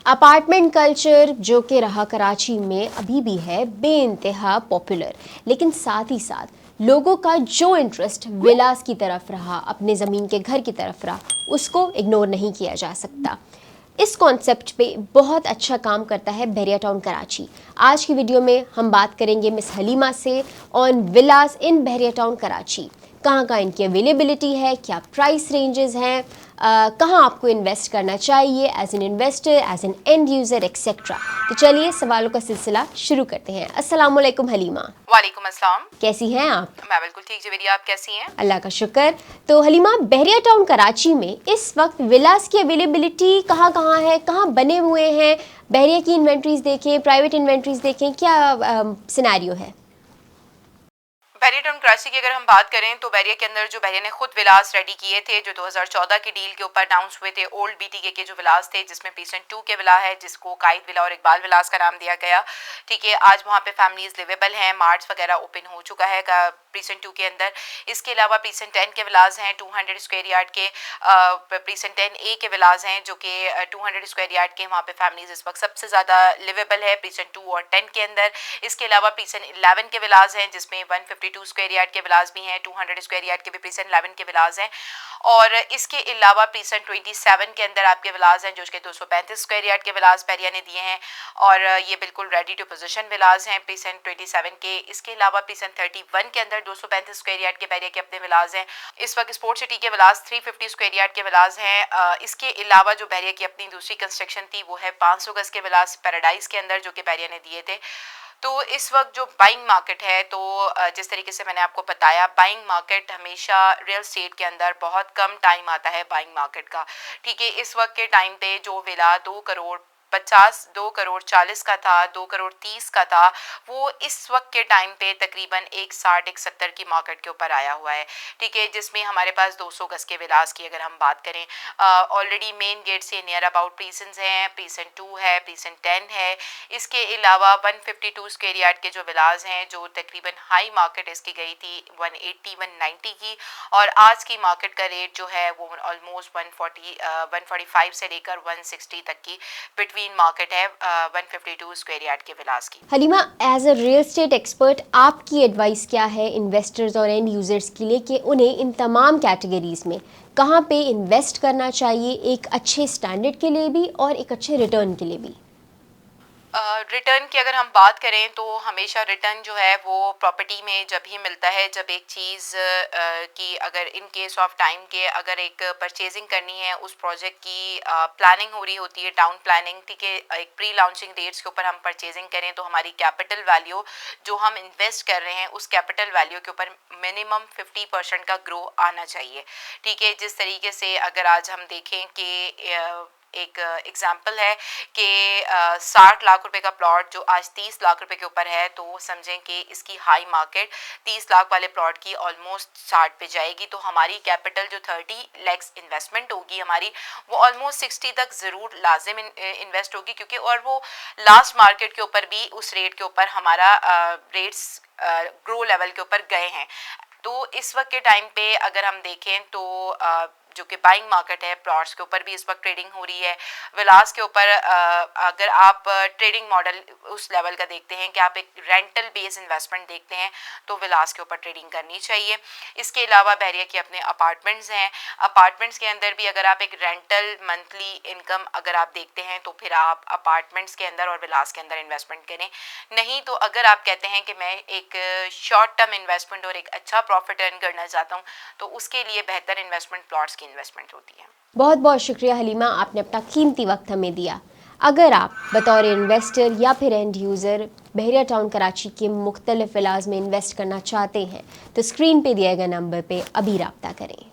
Apartment culture जो कि रहा कराची में अभी भी है बेइंतहा पॉपुलर, लेकिन साथ ही साथ लोगों का जो इंटरेस्ट विलास की तरफ रहा, अपने ज़मीन के घर की तरफ रहा, उसको इग्नोर नहीं किया जा सकता। इस कॉन्सेप्ट पे बहुत अच्छा काम करता है बहरिया टाउन कराची। आज की वीडियो में हम बात करेंगे मिस हलीमा से on Vilas in Bahria town Karachi. कहाँ कहाँ इनकी अवेलेबिलिटी है, क्या प्राइस रेंजेस हैं, कहाँ आपको इन्वेस्ट करना चाहिए as an investor, as an end user etcetera. तो चलिए सवालों का सिलसिला शुरू करते हैं। अस्सलाम वालेकुम हलीमा। वालेकुम अस्सलाम। कैसी हैं आप? मैं बिल्कुल ठीक जवेरिया, आप कैसी हैं? अल्लाह का शुक्र। तो हलीमा, बहरिया टाउन कराची में इस वक्त विलास की अवेलेबिलिटी कहाँ कहाँ है, कहाँ बने हुए हैं? बहरिया की इन्वेंट्रीज देखें, प्राइवेट इन्वेंट्रीज देखें, क्या सिनेरियो है? बहरिया टाउन कराची की अगर हम बात करें तो बहरिया के अंदर जो बहरिया ने खुद विलास रेडी किए थे जो 2014 की डील के ऊपर अनाउंस हुए थे, ओल्ड बीटीके के जो विलास थे, जिसमें प्रीसेंट 2 के विला है जिसको कायद विला और इकबाल विलास का नाम दिया गया। ठीक है, आज वहाँ पे फैमिलीज लिवेबल हैं, मार्ट्स वगैरह ओपन हो चुका है प्रीसेंट 2 के अंदर। इसके अलावा प्रीसेंट 10 के विलास हैं 200 स्क्वायर यार्ड के, प्रीसेंट 10 ए के विलास हैं जो कि 200 स्क्वायर यार्ड के, वहाँ पे फैमिलीज इस वक्त सबसे ज़्यादा लिवेबल है प्रीसेंट 2 और 10 के अंदर। इसके अलावा प्रीसेंट 11 के विलास हैं जिसमें 152 स्क्वायर यार्ड के विलास भी हैं, 200 स्क्वायर यार्ड के भी प्रीसेंट 11 के विलास हैं। और इसके अलावा प्रीसेंट 27 के अंदर आपके विलास हैं जो कि 235 स्क्वायर यार्ड के विलास बहरिया ने दिए हैं और ये बिल्कुल रेडी टू पोजीशन विलास हैं प्रीसेंट 27 के। इसके अलावा प्रीसेंट 31 के अंदर 235 स्क्वायर यार्ड के बहरिया के अपने विलास हैं। इस वक्त स्पोर्ट सिटी के विलास 350 स्क्वायर यार्ड के विलास हैं। इसके अलावा जो बहरिया की अपनी दूसरी कंस्ट्रक्शन थी वो है 500 गज के विलास पैराडाइज के अंदर जो कि बहरिया ने दिए थे। तो इस वक्त जो बाइंग मार्केट है, तो जिस तरीके से मैंने आपको बताया, बाइंग मार्केट हमेशा रियल स्टेट के अंदर बहुत कम टाइम आता है बाइंग मार्केट का। ठीक है, इस वक्त के टाइम पे जो विला 2 करोड़ 50, 2 करोड़ 40 का था, 2 करोड़ 30 का था, वो इस वक्त के टाइम पे तकरीबन 160 170 की मार्केट के ऊपर आया हुआ है। ठीक है, जिसमें हमारे पास 200 गज के विलास की अगर हम बात करें, ऑलरेडी मेन गेट से नियर अबाउट प्रीसेंट हैं, प्रीसेंट 2 है, प्रीसेंट 10 है। इसके अलावा 152 स्क्वायर यार्ड के जो विलास हैं जो तकरीबन हाई मार्केट इसकी गई थी 180 190 की, और आज की मार्केट का रेट जो है वो ऑलमोस्ट 145 से लेकर 160 तक की बिटवीन मार्केट है 152 स्क्वायर यार्ड के विलास की। Halima, as a real estate expert, आपकी एडवाइस क्या है इन्वेस्टर्स और एंड यूजर्स के लिए कि उन्हें इन तमाम कैटेगरीज में कहाँ पे इन्वेस्ट करना चाहिए, एक अच्छे स्टैंडर्ड के लिए भी और एक अच्छे रिटर्न के लिए भी? रिटर्न की अगर हम बात करें तो हमेशा रिटर्न जो है वो प्रॉपर्टी में जब ही मिलता है जब एक चीज़ की अगर इन केस ऑफ टाइम के अगर एक परचेजिंग करनी है, उस प्रोजेक्ट की प्लानिंग हो रही होती है, टाउन प्लानिंग। ठीक है, एक प्री लॉन्चिंग डेट्स के ऊपर हम परचेजिंग करें तो हमारी कैपिटल वैल्यू जो हम इन्वेस्ट कर रहे हैं उस कैपिटल वैल्यू के ऊपर मिनिमम 50% का ग्रो आना चाहिए। ठीक है, जिस तरीके से अगर आज हम देखें कि एक एग्जाम्पल है कि 60 लाख रुपए का प्लॉट जो आज 30 लाख रुपए के ऊपर है, तो समझें कि इसकी हाई मार्केट 30 लाख वाले प्लॉट की ऑलमोस्ट 60 पे जाएगी, तो हमारी कैपिटल जो 30 लैक्स इन्वेस्टमेंट होगी हमारी, वो ऑलमोस्ट 60 तक ज़रूर लाजिम इन्वेस्ट होगी, क्योंकि और वो लास्ट मार्केट के ऊपर भी उस रेट के ऊपर हमारा रेट्स ग्रो लेवल के ऊपर गए हैं। तो इस वक्त के टाइम पे अगर हम देखें तो जो कि बाइंग मार्केट है, प्लॉट्स के ऊपर भी इस वक्त ट्रेडिंग हो रही है। विलास के ऊपर अगर आप ट्रेडिंग मॉडल उस लेवल का देखते हैं कि आप एक रेंटल बेस इन्वेस्टमेंट देखते हैं तो विलास के ऊपर ट्रेडिंग करनी चाहिए। इसके अलावा बहरिया के अपने अपार्टमेंट्स हैं, अपार्टमेंट्स के अंदर भी अगर आप एक रेंटल मंथली इनकम अगर आप देखते हैं तो फिर आप अपार्टमेंट्स के अंदर और विलास के अंदर इन्वेस्टमेंट करें। नहीं तो अगर आप कहते हैं कि मैं एक शॉर्ट टर्म इन्वेस्टमेंट और एक अच्छा प्रॉफिट अर्न करना चाहता हूँ, तो उसके लिए बेहतर इन्वेस्टमेंट प्लॉट्स इन्वेस्टमेंट होती है। बहुत बहुत शुक्रिया हलीमा, आपने अपना कीमती वक्त हमें दिया। अगर आप बतौर इन्वेस्टर या फिर एंड यूज़र बहरिया टाउन कराची के मुख्तलिफ विलास में इन्वेस्ट करना चाहते हैं तो स्क्रीन पे दिए गए नंबर पे अभी रब्ता करें।